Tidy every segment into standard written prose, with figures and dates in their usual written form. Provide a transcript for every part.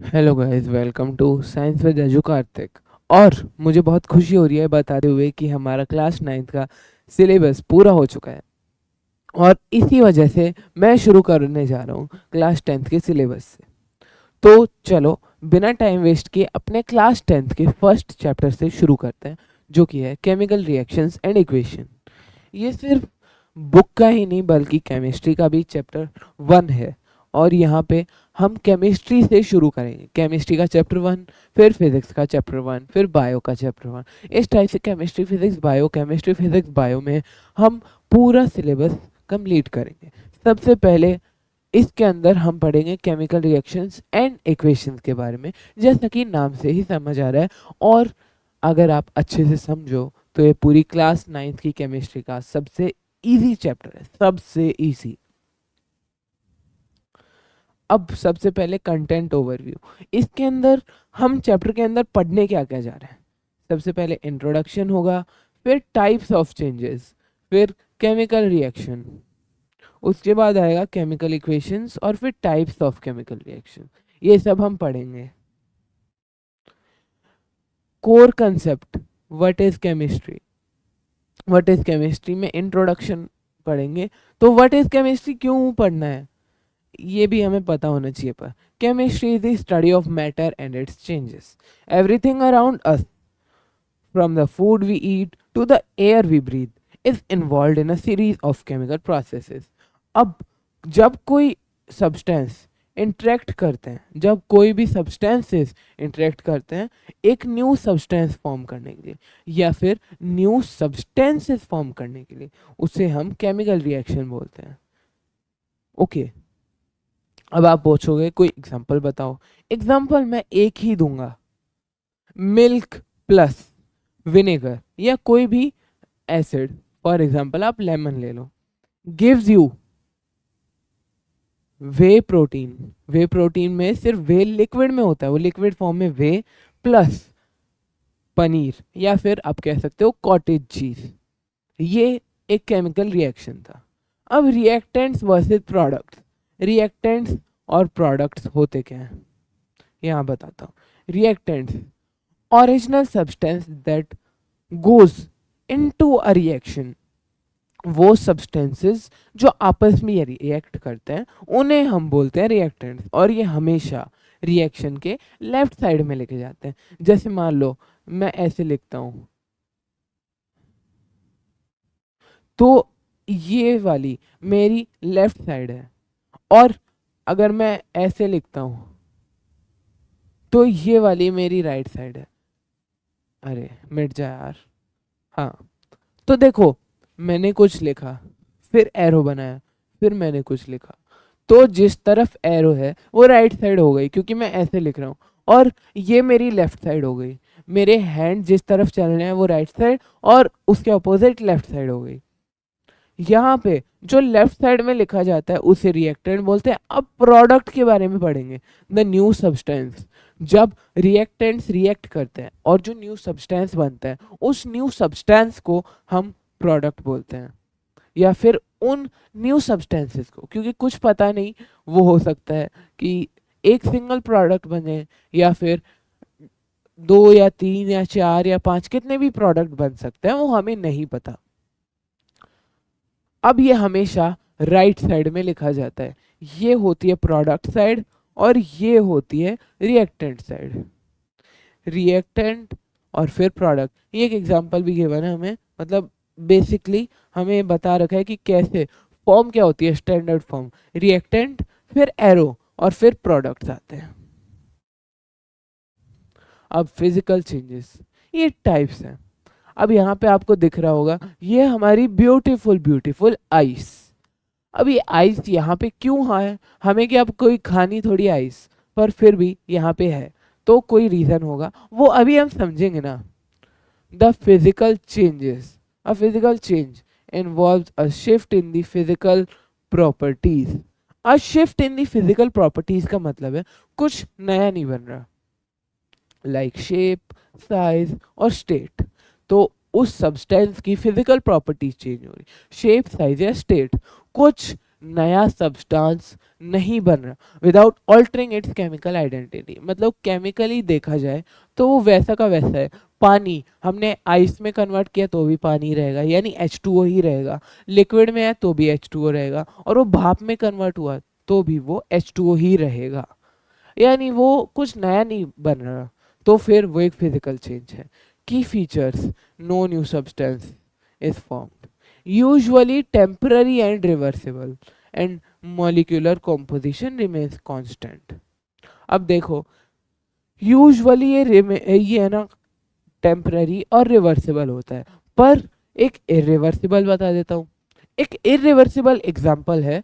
Hello guys, welcome to science with edu Kartik. और मुझे बहुत खुशी हो रही है बताते हुए कि हमारा क्लास नाइन्थ का सिलेबस पूरा हो चुका है। और इसी वजह से मैं शुरू करने जा रहा हूँ क्लास टेंथ के सिलेबस से। तो चलो, बिना टाइम वेस्ट किए अपने क्लास टेंथ के फर्स्ट चैप्टर से शुरू करते हैं, जो कि है केमिकल रिएक्शंस एंड इक्वेशन। ये सिर्फ बुक का ही नहीं बल्कि केमिस्ट्री का भी चैप्टर 1 है। और यहाँ पे हम केमिस्ट्री से शुरू करेंगे, केमिस्ट्री का चैप्टर 1, फिर फिजिक्स का चैप्टर 1, फिर बायो का चैप्टर 1। इस टाइप से chemistry physics bio, chemistry physics bio में हम पूरा सिलेबस कंप्लीट करेंगे। सबसे पहले इसके अंदर हम पढ़ेंगे केमिकल रिएक्शंस एंड इक्वेशंस के बारे में, जैसा कि नाम से ही समझ आ रहा है। और अगर आप अच्छे से समझो तो ये पूरी क्लास नाइन्थ की केमिस्ट्री का सबसे इजी चैप्टर है, सबसे इजी। अब सबसे पहले कंटेंट ओवरव्यू। इसके अंदर हम चैप्टर के अंदर पढ़ने क्या क्या जा रहे हैं। सबसे पहले इंट्रोडक्शन होगा, फिर टाइप्स ऑफ चेंजेस, फिर केमिकल रिएक्शन, उसके बाद आएगा केमिकल इक्वेशंस और फिर टाइप्स ऑफ केमिकल रिएक्शन। ये सब हम पढ़ेंगे। Core concept, what is chemistry. What is chemistry में इंट्रोडक्शन पढ़ेंगे। तो व्हाट इज केमिस्ट्री क्यों पढ़ना है ये भी हमें पता होना चाहिए। पर chemistry is the study of matter and its changes everything around us, from the food we eat to the air we breathe, is involve in a series of chemical processes. अब जब कोई सब्सटेंस इंटरेक्ट करते हैं, जब कोई भी substances interact करते हैं एक न्यू सब्सटेंस फॉर्म करने के लिए या फिर न्यू सब्सटेंसेस फॉर्म करने के लिए, उसे हम केमिकल रिएक्शन बोलते हैं। ओके, अब आप पूछोगे कोई एग्जांपल बताओ। एग्जांपल मैं एक ही दूंगा, मिल्क प्लस विनेगर या कोई भी एसिड, फॉर एग्जांपल आप लेमन ले लो, gives you whey protein. Whey protein में सिर्फ वे लिक्विड में होता है, वो लिक्विड फॉर्म में वे प्लस पनीर या फिर आप कह सकते हो कॉटेज चीज। ये एक केमिकल रिएक्शन था। अब रिएक्टेंट्स वर्सेस प्रोडक्ट्स। रिएक्टेंट्स और प्रोडक्ट्स होते क्या हैं यहाँ बताता हूँ। Reactants, original substance that goes into a reaction. वो सब्सटेंसेस जो आपस में रिएक्ट करते हैं उन्हें हम बोलते हैं रिएक्टेंट्स, और ये हमेशा रिएक्शन के लेफ्ट साइड में लेके जाते हैं। जैसे मान लो मैं ऐसे लिखता हूँ, तो ये वाली मेरी लेफ्ट साइड है। और अगर मैं ऐसे लिखता हूँ तो ये वाली मेरी राइट साइड है। अरे मिट जा यार। हाँ, तो देखो, मैंने कुछ लिखा, फिर एरो बनाया, फिर मैंने कुछ लिखा, तो जिस तरफ एरो है वो राइट साइड हो गई क्योंकि मैं ऐसे लिख रहा हूँ, और ये मेरी लेफ्ट साइड हो गई। मेरे हैंड जिस तरफ चल रहे हैं वो राइट साइड और उसके अपोजिट लेफ्ट साइड हो गई। यहाँ पे जो लेफ्ट साइड में लिखा जाता है उसे रिएक्टेंट बोलते हैं। अब प्रोडक्ट के बारे में पढ़ेंगे, द न्यू सब्सटेंस। जब रिएक्टेंट्स रिएक्ट करते हैं और जो न्यू सब्सटेंस बनता है उस न्यू सब्सटेंस को हम प्रोडक्ट बोलते हैं। या फिर उन न्यू सब्सटेंसेस को, क्योंकि कुछ पता नहीं, वो हो सकता है कि एक सिंगल प्रोडक्ट बने या फिर दो या तीन या चार या पांच, कितने भी प्रोडक्ट बन सकते हैं वो हमें नहीं पता। अब ये हमेशा राइट साइड में लिखा जाता है। ये होती है प्रोडक्ट साइड और ये होती है रिएक्टेंट साइड। रिएक्टेंट और फिर प्रोडक्ट, ये एक एग्जांपल भी गिवन है हमें, मतलब बेसिकली हमें बता रखा है कि कैसे फॉर्म क्या होती है, स्टैंडर्ड फॉर्म रिएक्टेंट, फिर एरो और फिर प्रोडक्ट्स आते हैं। अब फिजिकल चेंजेस, ये टाइप्स हैं। अब यहाँ पे आपको दिख रहा होगा ये हमारी ब्यूटीफुल ब्यूटीफुल आइस। अब ये आइस यहाँ पे क्यों है, हमें क्या अब कोई खानी थोड़ी आइस, पर फिर भी यहाँ पे है, तो कोई रीजन होगा, वो अभी हम समझेंगे ना। The physical changes, a physical change involves a shift in the physical properties। a shift in the physical properties का मतलब है कुछ नया नहीं बन रहा, लाइक शेप, साइज और स्टेट। तो उस सब्सटेंस की फिजिकल प्रॉपर्टीज चेंज हो रही, शेप साइज या स्टेट, कुछ नया सब्सटेंस नहीं बन रहा without altering it's chemical identity. मतलब केमिकली देखा जाए तो वो वैसा का वैसा है। पानी हमने आइस में कन्वर्ट किया तो भी पानी रहेगा, यानी H2O ही रहेगा। लिक्विड में है तो भी H2O रहेगा, और वो भाप में कन्वर्ट हुआ तो भी वो H2O ही रहेगा, यानी वो कुछ नया नहीं बन रहा। तो फिर वो एक फिजिकल चेंज है। Key features: no new substance is formed, usually temporary and reversible, and molecular composition remains constant. अब देखो, यूजुअली ये है ना टेम्पररी और रिवर्सिबल होता है, पर एक इरिवर्सिबल बता देता हूँ। एक इरिवर्सिबल एग्जांपल है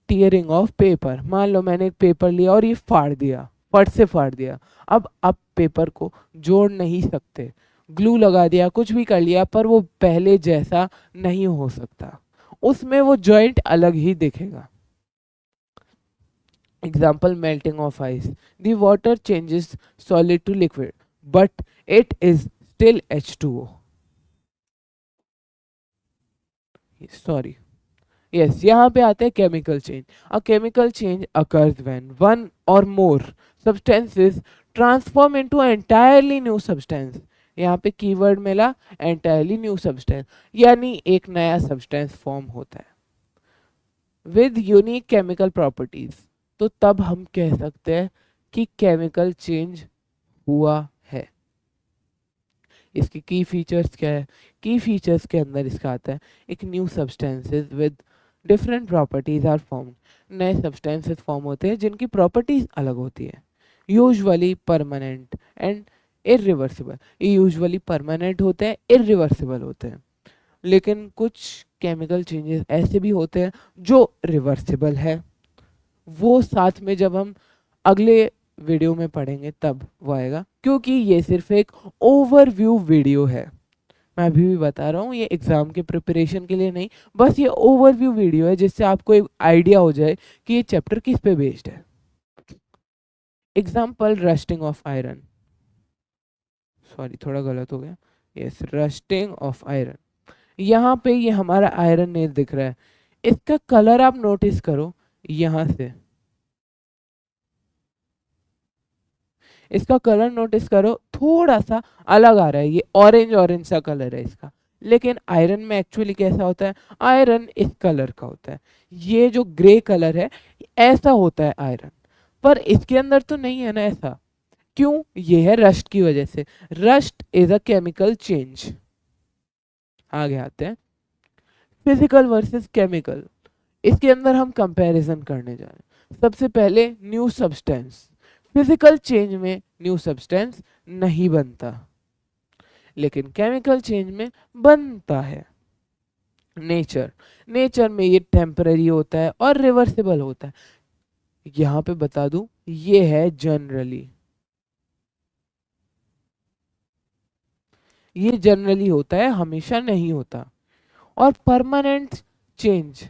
टीयरिंग ऑफ पेपर। मान लो मैंने एक पेपर लिया और ये फाड़ दिया, फट से फाड़ दिया। अब आप पेपर को जोड़ नहीं सकते, ग्लू लगा दिया, कुछ भी कर लिया, पर वो पहले जैसा नहीं हो सकता, उसमें वो जॉइंट अलग ही दिखेगा। Example, melting of ice, the water changes solid to liquid but it is still H2O। Sorry, yes, यहाँ पे आते हैं chemical change. A chemical change occurs when one or more substances transform into entirely new substance. यहाँ पे keyword मिला, entirely new substance, यानी एक नया सब्सटेंस फॉर्म होता है विद यूनिक केमिकल प्रॉपर्टीज। तो तब हम कह सकते हैं कि केमिकल चेंज हुआ है। इसके की फीचर्स क्या है? की फीचर्स के अंदर इसका आता है एक new substances with different properties are form. नए सब्सटेंसेस फॉर्म होते हैं जिनकी प्रॉपर्टीज अलग होती है। Usually permanent and irreversible. ये यूजुअली परमानेंट होते हैं, इरिवर्सिबल होते हैं। लेकिन कुछ केमिकल चेंजेस ऐसे भी होते हैं जो रिवर्सिबल है, वो साथ में जब हम अगले वीडियो में पढ़ेंगे तब वो आएगा, क्योंकि ये सिर्फ एक ओवरव्यू वीडियो है। मैं अभी भी बता रहा हूँ, ये एग्जाम के प्रिपरेशन के लिए नहीं, बस ये ओवरव्यू वीडियो है जिससे आपको एक आइडिया हो जाए कि ये चैप्टर किस पे बेस्ड है। Example, rusting of iron. Sorry, थोड़ा गलत हो गया। Yes, rusting of iron. यहाँ पे ये हमारा आयरन नहीं दिख रहा है, इसका कलर आप नोटिस करो। यहाँ से इसका कलर नोटिस करो, थोड़ा सा अलग आ रहा है, ये ऑरेंज ऑरेंज सा कलर है इसका। लेकिन आयरन में एक्चुअली कैसा होता है? आयरन इस कलर का होता है, ये जो ग्रे कलर है ऐसा होता है आयरन, पर इसके अंदर तो नहीं है ना ऐसा। क्यों? ये है रस्ट की वजह से। Rust is a chemical change. आगे आते हैं, फिजिकल वर्सेस केमिकल। इसके अंदर हम कंपैरिजन करने जा रहे हैं। सबसे पहले न्यू सब्सटेंस। फिजिकल चेंज में न्यू सब्सटेंस नहीं बनता, लेकिन केमिकल चेंज में बनता है। नेचर, नेचर में ये टेम्पररी होता है और रिवर्सिबल होता है। यहां पे बता दूं, ये है जनरली, ये जनरली होता है, हमेशा नहीं होता। और परमानेंट चेंज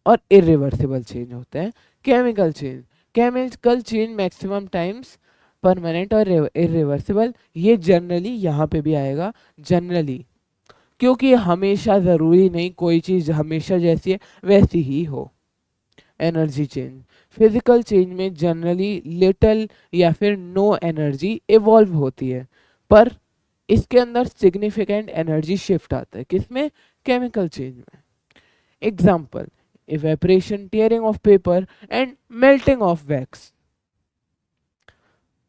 और इरिवर्सिबल चेंज होते हैं chemical change. Chemical change maximum times permanent और इरिवर्सिबल। ये जनरली यहाँ पे भी आएगा, जनरली, क्योंकि हमेशा ज़रूरी नहीं कोई चीज़ हमेशा जैसी है वैसी ही हो। एनर्जी चेंज, फिजिकल चेंज में जनरली लिटल या फिर नो एनर्जी इवॉल्व होती है, पर इसके अंदर सिग्निफिकेंट एनर्जी शिफ्ट आता है। किसमें? केमिकल चेंज में। Example, evaporation, tearing of paper and melting of wax.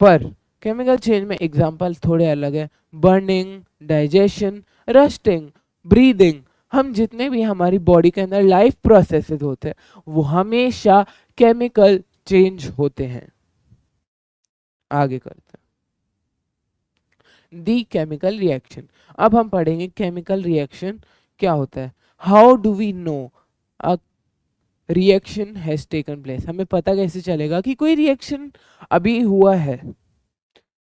पर केमिकल चेंज में एग्जाम्पल थोड़े अलग है। Burning, digestion, rusting, breathing. हम जितने भी हमारी बॉडी के अंदर लाइफ प्रोसेसेस होते हैं वो हमेशा केमिकल चेंज होते हैं। आगे करते हैं, दी केमिकल रिएक्शन। अब हम पढ़ेंगे केमिकल रिएक्शन क्या होता है। How do we know a reaction has taken place? हमें पता कैसे चलेगा कि कोई रिएक्शन अभी हुआ है?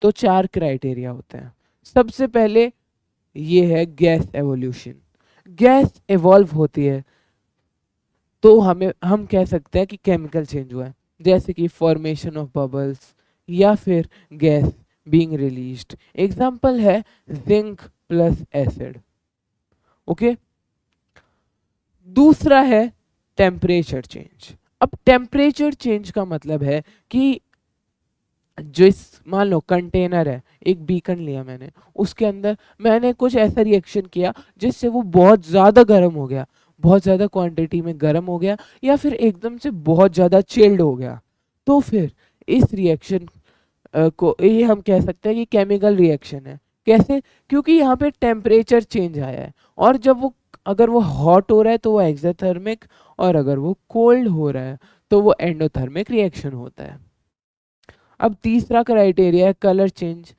तो चार क्राइटेरिया होते हैं। सबसे पहले ये है गैस एवोल्यूशन। गैस एवॉल्व होती है तो हम कह सकते हैं कि केमिकल चेंज हुआ है, जैसे कि फॉर्मेशन ऑफ बबल्स या फिर गैस बीइंग रिलीज्ड। एग्जांपल है जिंक प्लस एसिड। ओके, दूसरा है टेम्परेचर चेंज। अब टेम्परेचर चेंज का मतलब है कि जिस मान लो कंटेनर है, एक बीकन लिया मैंने, उसके अंदर मैंने कुछ ऐसा रिएक्शन किया जिससे वो बहुत ज़्यादा गर्म हो गया, बहुत ज़्यादा क्वांटिटी में गर्म हो गया, या फिर एकदम से बहुत ज़्यादा चिल्ड हो गया। तो फिर इस रिएक्शन को ये हम कह सकते हैं कि केमिकल रिएक्शन है। कैसे? क्योंकि यहाँ पे टेम्परेचर चेंज आया है, और जब वो अगर वो हॉट हो रहा है तो वो एक्सोथर्मिक, और अगर वो कोल्ड हो रहा है तो वो एंडोथर्मिक रिएक्शन होता है। अब तीसरा क्राइटेरिया है कलर चेंज।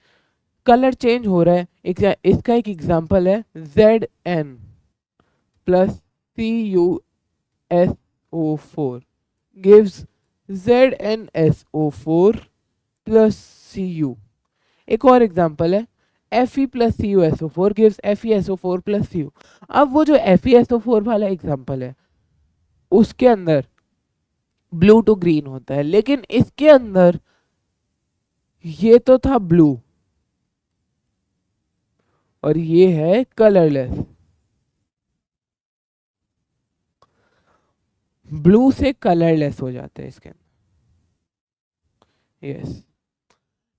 कलर चेंज हो रहा है, इसका एक एग्जांपल है Zn plus CuSO4 gives ZnSO4 plus Cu। एक और एग्जांपल है Fe plus CuSO4 gives FeSO4 plus Cu। अब वो जो FeSO4 वाला एग्जांपल है उसके अंदर ब्लू टू ग्रीन होता है, लेकिन इसके अंदर ये तो था ब्लू और ये है कलरलेस। ब्लू से कलरलेस हो जाते हैं इसके अंदर। यस।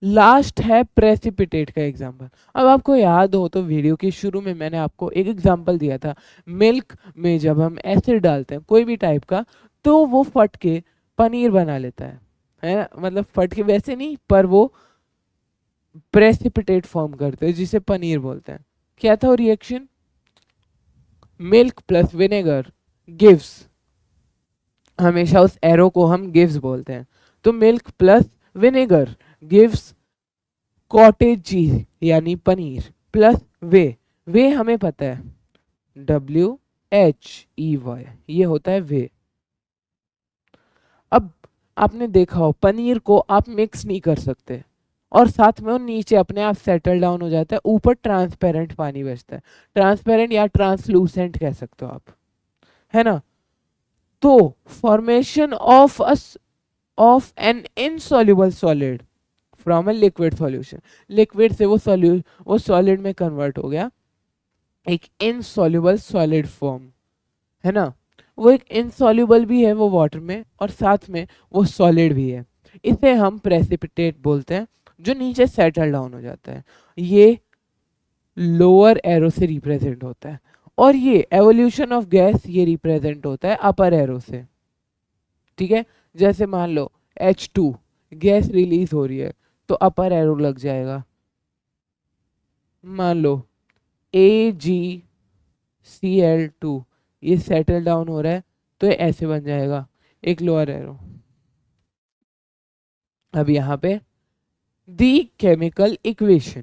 लास्ट है प्रेसिपिटेट का एग्जांपल। अब आपको याद हो तो वीडियो के शुरू में मैंने आपको एक एग्जांपल दिया था, मिल्क में जब हम एसिड डालते हैं कोई भी टाइप का तो वो फट के पनीर बना लेता है ना? मतलब फट के वैसे नहीं, पर वो प्रेसिपिटेट फॉर्म करते हैं जिसे पनीर बोलते हैं। क्या था वो reaction? Milk plus vinegar gives, हमेशा उस एरो को हम गिव्स बोलते हैं, तो milk plus vinegar gives cottage cheese यानी पनीर प्लस वे हमें पता है WHEY, ये होता है वे। अब आपने देखा हो पनीर को आप मिक्स नहीं कर सकते और साथ में वो नीचे अपने आप सेटल डाउन हो जाता है, ऊपर ट्रांसपेरेंट पानी बचता है। ट्रांसपेरेंट या ट्रांसलूसेंट कह सकते हो आप, है ना? तो formation of an insoluble solid from a liquid solution, liquid से वो सॉलिड में कन्वर्ट हो गया एक इनसॉल्युबल सॉलिड फॉर्म, है ना? वो एक इनसॉल्युबल भी है वो वाटर में, और साथ में वो सॉलिड भी है। इसे हम प्रेसिपिटेट बोलते हैं, जो नीचे सेटल डाउन हो जाता है। ये लोअर एरो से रिप्रेजेंट होता है, और ये एवोल्यूशन ऑफ गैस ये रिप्रेजेंट होता है अपर एरो से। ठीक है? जैसे मान लो H2 गैस रिलीज हो रही है तो अपर एरो लग जाएगा। मान लो AgCl2 ये सेटल डाउन हो रहा है तो ये ऐसे बन जाएगा एक लोअर एरो। अब यहाँ पे the chemical equation,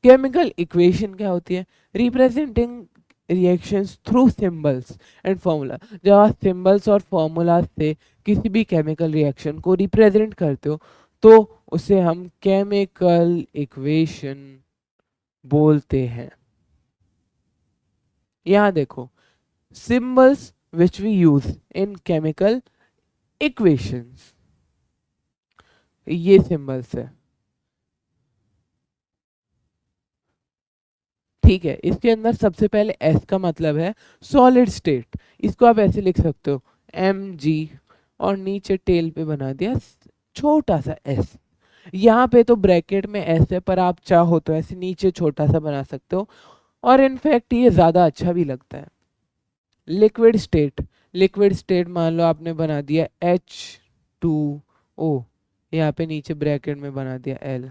chemical equation क्या होती है? Representing reactions through symbols and formula. जब आप सिंबल्स और फॉर्मूला से किसी भी केमिकल रिएक्शन को रिप्रेजेंट करते हो तो उसे हम केमिकल इक्वेशन बोलते हैं। यहाँ देखो symbols which we use in chemical equations, ये सिंबल्स है। ठीक है, इसके अंदर सबसे पहले S का मतलब है सॉलिड स्टेट, इसको आप ऐसे लिख सकते हो Mg, और नीचे टेल पे बना दिया छोटा सा S। यहाँ पे तो ब्रैकेट में S है, पर आप चाहो तो ऐसे नीचे छोटा सा बना सकते हो, और इनफैक्ट ये ज़्यादा अच्छा भी लगता है। लिक्विड स्टेट, लिक्विड स्टेट मान लो आपने बना दिया H2O, यहाँ पे नीचे ब्रैकेट में बना दिया L।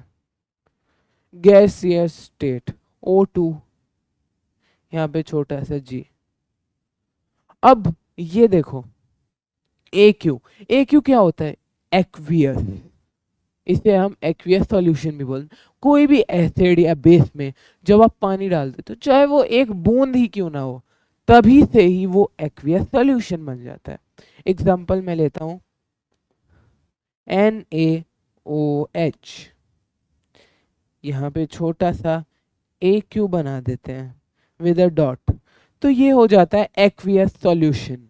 गैसियस स्टेट O2, यहाँ पे छोटा सा G। अब ये देखो AQ, AQ क्या होता है? एक्वियस, इसे हम एक्वियस सॉल्यूशन भी बोलते हैं। कोई भी एसिड या बेस में जब आप पानी डाल देते हो, चाहे वो एक बूंद ही क्यों ना हो, तभी से ही वो एक्वियस सॉल्यूशन बन जाता है। एग्जांपल मैं लेता हूँ NaOH, यहाँ पे छोटा सा AQ बना देते हैं विद अ डॉट, तो ये हो जाता है एक्वियस सॉल्यूशन।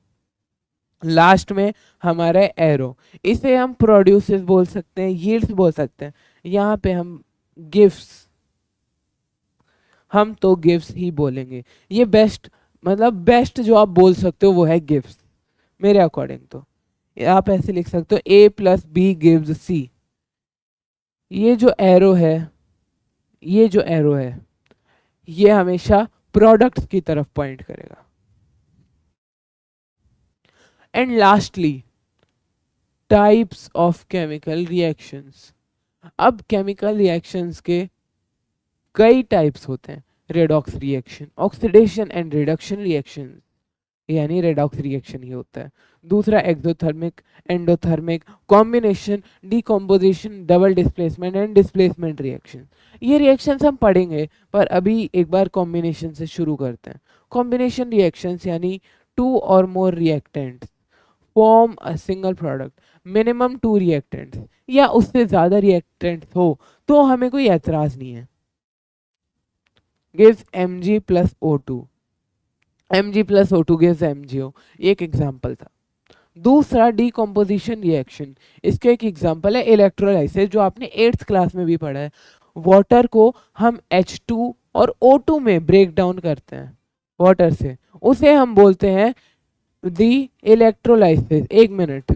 लास्ट में हमारा एरो, इसे हम प्रोड्यूसेस बोल सकते हैं, यील्ड्स बोल सकते हैं। यहाँ पे हम गिव्स, हम तो गिव्स ही बोलेंगे। ये बेस्ट, मतलब बेस्ट जो आप बोल सकते हो वो है गिव्स। मेरे अकॉर्डिंग तो आप ऐसे लिख सकते हो ए प्लस बी गिव्स सी। ये जो एरो है, ये जो एरो है, ये हमेशा प्रोडक्ट्स की तरफ पॉइंट करेगा। And lastly types of chemical reactions. अब केमिकल रिएक्शंस के कई टाइप्स होते हैं। Redox reaction, oxidation and reduction reaction, यानी रेडॉक्स रिएक्शन ही होता है। दूसरा exothermic, endothermic, combination, decomposition, double displacement and displacement reaction. ये रिएक्शंस हम पढ़ेंगे, पर अभी एक बार कॉम्बिनेशन से शुरू करते हैं। कॉम्बिनेशन रिएक्शंस यानी two or more reactants form a single product, minimum two reactants या उससे ज़्यादा रिएक्टेंट्स हो तो हमें कोई एतराज़ नहीं है। Gives Mg plus O2, Mg plus O2 gives MgO, एक एग्जाम्पल था। दूसरा डीकम्पोजिशन रिएक्शन, इसका एक एग्जाम्पल है इलेक्ट्रोलाइसिस, जो आपने 8th क्लास में भी पढ़ा है। वाटर को हम H2 और O2 में ब्रेक डाउन करते हैं वाटर से, उसे हम बोलते हैं दी इलेक्ट्रोलाइसिस। एक मिनट,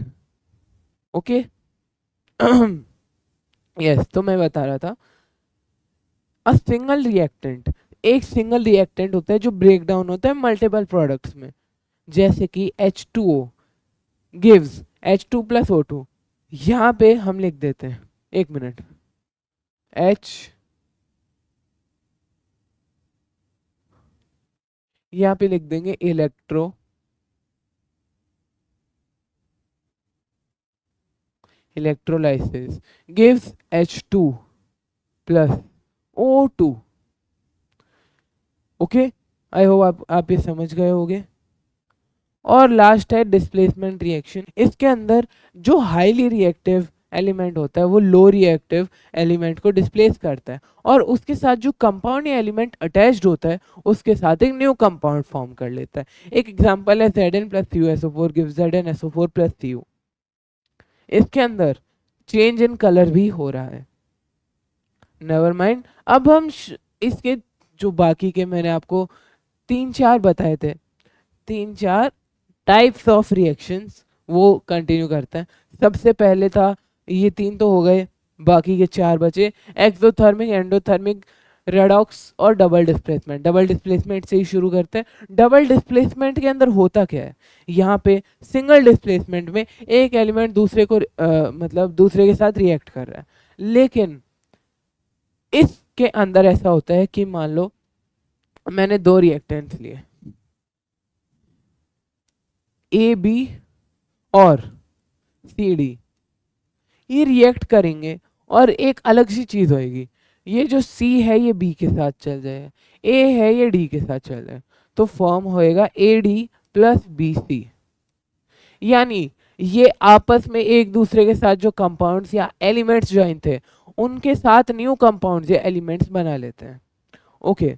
ओके। यस, तो मैं बता रहा था अ सिंगल रिएक्टेंट, एक सिंगल रिएक्टेंट होता है जो ब्रेक डाउन होता है मल्टीपल प्रोडक्ट्स में, जैसे कि H2O gives H2 plus O2। यहाँ पे हम लिख देते हैं, एक मिनट, H, यहाँ पे लिख देंगे electrolysis gives H2 plus O2। Okay, I hope आप ये समझ गए होंगे। और लास्ट है डिस्प्लेसमेंट रिएक्शन। इसके अंदर जो हाईली रिएक्टिव एलिमेंट होता है वो लो रिएक्टिव एलिमेंट को डिस्प्लेस करता है, और उसके साथ जो कंपाउंड या एलिमेंट अटैच्ड होता है उसके साथ एक न्यू कंपाउंड फॉर्म कर लेता है। एक एग्जांपल है Zn plus CuSO4 gives ZnSO4 plus Cu। इसके अंदर चेंज इन कलर भी हो रहा है। नेवर माइंड, अब हम इसके जो बाकी के मैंने आपको 3-4 बताए थे, 3-4 टाइप्स ऑफ रिएक्शंस, वो कंटिन्यू करते हैं। सबसे पहले था, ये 3 तो हो गए, बाकी के 4 बचे, एक्सोथर्मिक, एंडोथर्मिक, रेडॉक्स और डबल डिस्प्लेसमेंट। डबल डिस्प्लेसमेंट से ही शुरू करते हैं। डबल डिस्प्लेसमेंट के अंदर होता क्या है, यहाँ पे सिंगल डिस्प्लेसमेंट में एक एलिमेंट दूसरे को मतलब दूसरे के साथ रिएक्ट कर रहा है, लेकिन इसके अंदर ऐसा होता है कि मान लो मैंने 2 रिएक्टेंट्स लिए AB और CD, ये रिएक्ट करेंगे और एक अलग सी चीज होएगी। ये जो C है ये B के साथ चल जाए, A है ये D के साथ चल जाए, तो फॉर्म होएगा AD प्लस BC। यानी ये आपस में एक दूसरे के साथ जो कंपाउंड्स या एलिमेंट्स ज्वाइन थे उनके साथ न्यू कंपाउंड्स या एलिमेंट्स बना लेते हैं। ओके।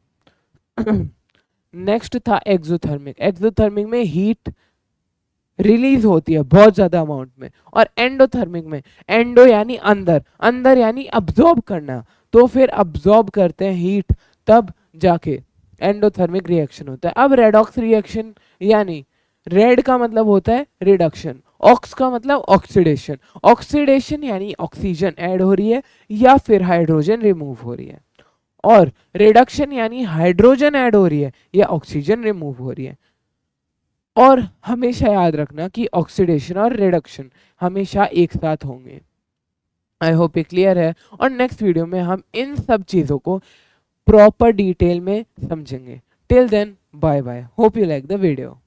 नेक्स्ट था एक्सोथर्मिक। एक्सोथर्मिक में हीट रिलीज होती है बहुत ज्यादा अमाउंट में। और एंडोथर्मिक में, एंडो यानी अंदर, अंदर यानी अब्जॉर्ब करना, तो फिर अब्जॉर्ब करते हैं हीट, तब जाके एंडोथर्मिक रिएक्शन होता है। अब रेडॉक्स रिएक्शन, यानी रेड का मतलब होता है रिडक्शन, ऑक्स का मतलब ऑक्सीडेशन। ऑक्सीडेशन यानी ऑक्सीजन ऐड हो रही है या फिर हाइड्रोजन रिमूव हो रही है, और रिडक्शन यानी हाइड्रोजन ऐड हो रही है या ऑक्सीजन रिमूव हो रही है। और हमेशा याद रखना कि ऑक्सीडेशन और रिडक्शन हमेशा एक साथ होंगे। आई होप ये क्लियर है, और नेक्स्ट वीडियो में हम इन सब चीज़ों को प्रॉपर डिटेल में समझेंगे। Till then, bye bye, hope you like the video.